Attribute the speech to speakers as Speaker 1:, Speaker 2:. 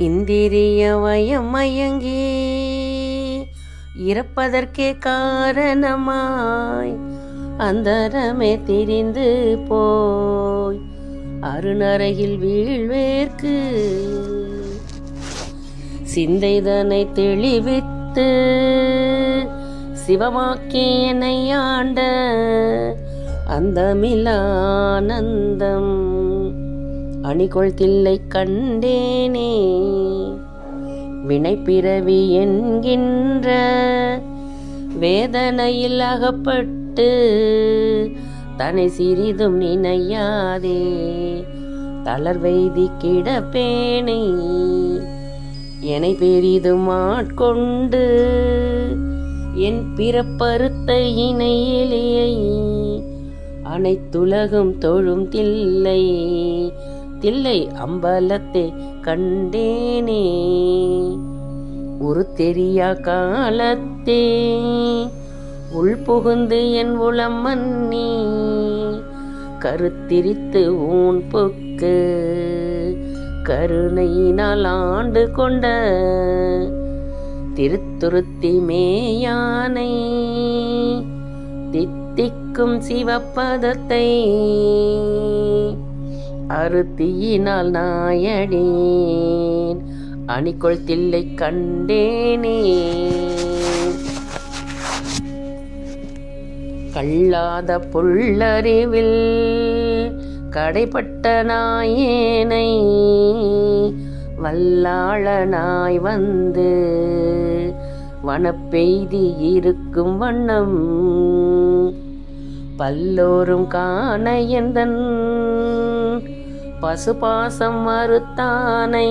Speaker 1: இந்திரிய வயமயங்கி இறப்பதற்கே காரணமாய் அந்தரமே திரிந்து போய் அருணறையில் வீழ்வேற்கு சிந்தைதனை தெளிவித்து சிவமாக்கி என்னை ஆண்ட அந்தமிலானந்தம் அணிகொள் தில்லை கண்டேனே. வினைப்பிறவி என்கின்ற வேதனையில் அகப்பட்டு தன்னை சிறிதும் நினையாதே தளர்வெய்தி கிடப்பேனை என்னை பெரிதும் ஆட்கொண்டு என் பிறப்பறுத்த இணையிலேயை அனைத்துலகும் தொழும் தில்லை தில்லை அம்பலத்தை கண்டேனே. ஒரு தெரியா காலத்தே உள்புகுந்து என் உளம் மன்னி கருத்திரித்து ஊன் புக்கு கருணையினால் ஆண்டு கொண்ட திருத்துருத்தி மேயானை தித்திக்கும் சிவப்பதத்தை அருத்தியினால் நாயடேன் அணிகொள் தில்லை கண்டேனே. கல்லாத புல்லறிவில் கடைப்பட்ட நாயேனை வல்லாளனாய் வந்து வனப்பெய்தி இருக்கும் வண்ணம் பல்லோரும் காண எந்தன் பசுபாசம் மறுத்தானை